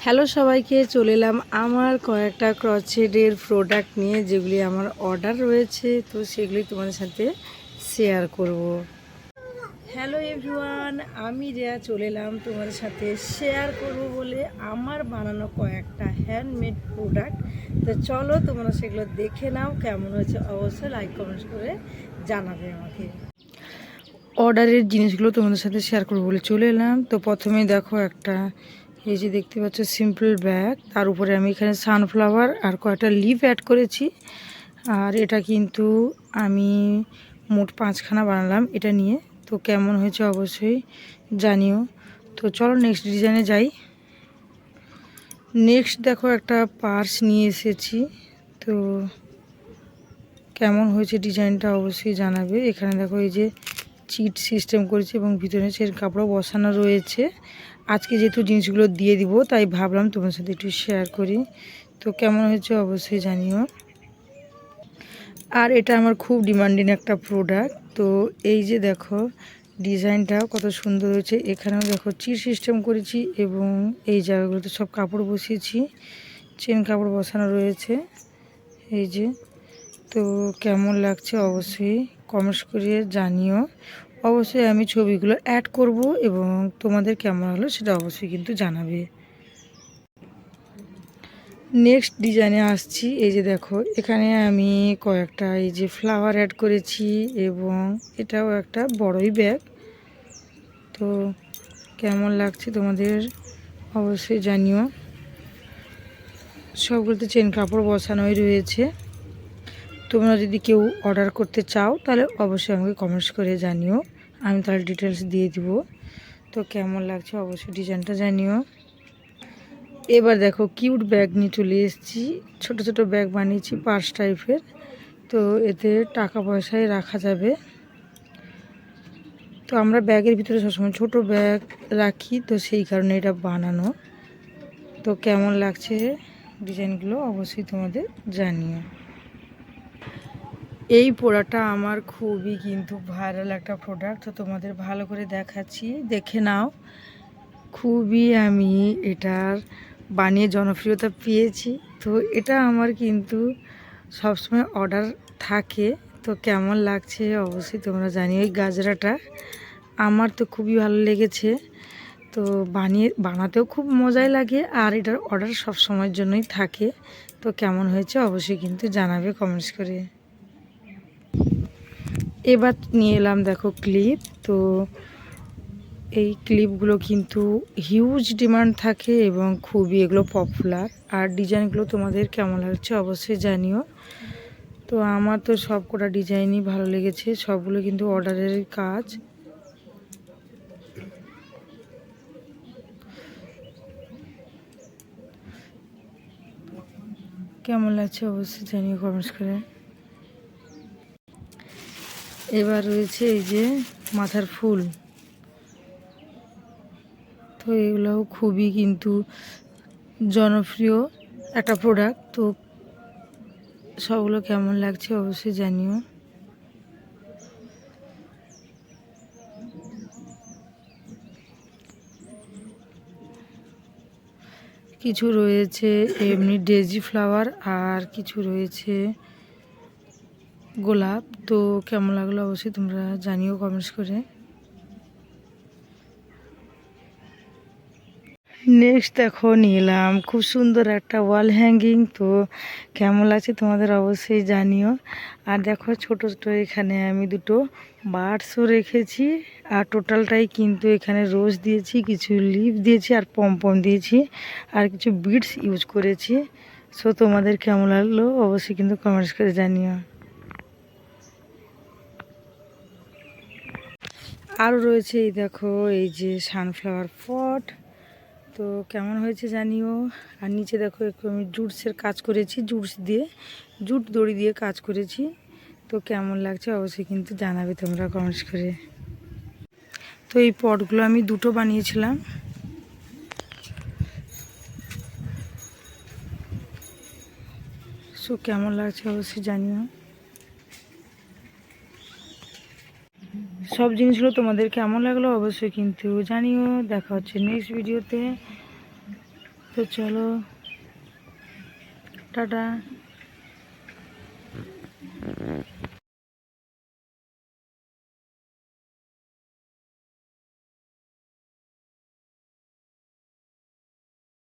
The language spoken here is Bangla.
হ্যালো সবাইকে, চলে এলাম আমার কয়েকটা ক্রচেটের প্রোডাক্ট নিয়ে, যেগুলি আমার অর্ডার রয়েছে। তো সেগুলি তোমাদের সাথে শেয়ার করব। হ্যালো এভরিওয়ান, আমি রেয়া চলে এলাম তোমাদের সাথে শেয়ার করব বলে আমার বানানো কয়েকটা হ্যান্ডমেড প্রোডাক্ট। তো চলো তোমরা সেগুলো দেখে নাও, কেমন হয়েছে অবশ্যই লাইক কমেন্ট করে জানাবে আমাকে। অর্ডারের জিনিসগুলো তোমাদের সাথে শেয়ার করবো বলে চলে এলাম। তো প্রথমেই দেখো একটা, এই যে দেখতে পাচ্ছ সিম্পল ব্যাগ, তার উপরে আমি এখানে সানফ্লাওয়ার আর কয়েকটা লিভ অ্যাড করেছি। আর এটা কিন্তু আমি মোট 5খানা বানালাম এটা নিয়ে। তো কেমন হয়েছে অবশ্যই জানিও। তো চলো নেক্সট ডিজাইনে যাই। নেক্সট দেখো একটা পার্স নিয়ে এসেছি। তো কেমন হয়েছে ডিজাইনটা অবশ্যই জানাবে। এখানে দেখো এই যে চিট সিস্টেম করেছি এবং ভিতরে চেন কাপড়ও বসানো রয়েছে। আজকে যেহেতু জিনিসগুলো দিয়ে দিব, তাই ভাবলাম তোমার সাথে একটু শেয়ার করি। তো কেমন হয়েছে অবশ্যই জানিও। আর এটা আমার খুব ডিমান্ডিং একটা প্রোডাক্ট। তো এই যে দেখো ডিজাইনটা কত সুন্দর হয়েছে। এখানেও দেখো চিট সিস্টেম করেছি এবং এই জায়গাগুলোতে সব কাপড় বসিয়েছি, চেন কাপড় বসানো রয়েছে এই যে। তো কেমন লাগছে অবশ্যই কমেন্টস করে জানিও। অবশ্যই আমি ছবিগুলো অ্যাড করব এবং তোমাদের কেমন হলো সেটা অবশ্যই কিন্তু জানাবে। নেক্সট ডিজাইনে আসছি। এই যে দেখো এখানে আমি কয়েকটা এই যে ফ্লাওয়ার অ্যাড করেছি এবং এটাও একটা বড়ই ব্যাগ। তো কেমন লাগছে তোমাদের অবশ্যই জানিও। সবগুলোতে চেন কাপড় বসানোই রয়েছে। তোমরা যদি কেউ অর্ডার করতে চাও তাহলে অবশ্যই আমাকে কমেন্টস করে জানিও, আমি তাহলে ডিটেলস দিয়ে দিব। তো কেমন লাগছে অবশ্যই ডিজাইনটা জানিও। এবার দেখো কিউট ব্যাগ নিয়ে চলে এসেছি। ছোট ছোট ব্যাগ বানিয়েছি পার্স টাইপের। তো এতে টাকা পয়সায় রাখা যাবে। তো আমরা ব্যাগের ভিতরে সবসময় ছোট ব্যাগ রাখি, তো সেই কারণে এটা বানানো। তো কেমন লাগছে ডিজাইনগুলো অবশ্যই তোমাদের জানিও। এই প্রোডাক্টটা আমার খুবই কিন্তু ভাইরাল একটা প্রোডাক্ট। তো তোমাদের ভালো করে দেখাচ্ছি, দেখে নাও। খুবই আমি এটার বানিয়ে জনপ্রিয়তা পেয়েছি। তো এটা আমার কিন্তু সবসময় অর্ডার থাকে। তো কেমন লাগছে অবশ্যই তোমরা জানিও। এই গাজরাটা আমার তো খুবই ভালো লেগেছে। তো বানাতেও খুব মজাই লাগে, আর এটার অর্ডার সব সময়ের জন্যই থাকে। তো কেমন হয়েছে অবশ্যই কিন্তু জানাবে কমেন্টস করে। এবার নিয়ে এলাম দেখো ক্লিপ। তো এই ক্লিপগুলো কিন্তু হিউজ ডিমান্ড থাকে এবং খুবই এগুলো পপুলার। আর ডিজাইনগুলো তোমাদের কেমন লাগছে অবশ্যই জানিও। তো আমার তো সব কটা ডিজাইনই ভালো লেগেছে, সবগুলো কিন্তু অর্ডারের কাজ। কেমন লাগছে অবশ্যই জানিও কমেন্টস করে। এবার রয়েছে এই যে মাথার ফুল। তো এগুলোও খুবই কিন্তু জনপ্রিয় একটা প্রোডাক্ট। তো সবগুলো কেমন লাগছে অবশ্যই জানিও। কিছু রয়েছে এমনি ডেজি ফ্লাওয়ার, আর কিছু রয়েছে গোলাপ। তো কেমন লাগলো অবশ্যই তোমরা জানিও কমেন্টস করে। নেক্সট দেখো নিলাম খুব সুন্দর একটা ওয়াল হ্যাঙ্গিং। তো কেমন লাগছে তোমাদের অবশ্যই জানিও। আর দেখো ছোট ছোট এখানে আমি দুটো বার্ডসও রেখেছি। আর টোটালটাই কিন্তু এখানে রোজ দিয়েছি, কিছু লিভ দিয়েছি আর পমপম দিয়েছি, আর কিছু বিডস ইউজ করেছি। সো তোমাদের কেমন লাগলো অবশ্যই কিন্তু কমেন্টস করে জানিও। আরও রয়েছে এই দেখো এই যে সানফ্লাওয়ার পট। তো কেমন হয়েছে জানিও। আর নিচে দেখো একটু আমি জুটসের কাজ করেছি, জুট দড়ি দিয়ে কাজ করেছি। তো কেমন লাগছে অবশ্যই কিন্তু জানাবে তোমরা কমেন্টস করে। তো এই পটগুলো আমি দুটো বানিয়েছিলাম। সো কেমন লাগছে অবশ্যই জানিও। সব জিনিসগুলো তোমাদের কেমন লাগলো অবশ্যই কিন্তু জানিও। দেখা হচ্ছে নেক্সট ভিডিওতে। তো চলো, টাটা।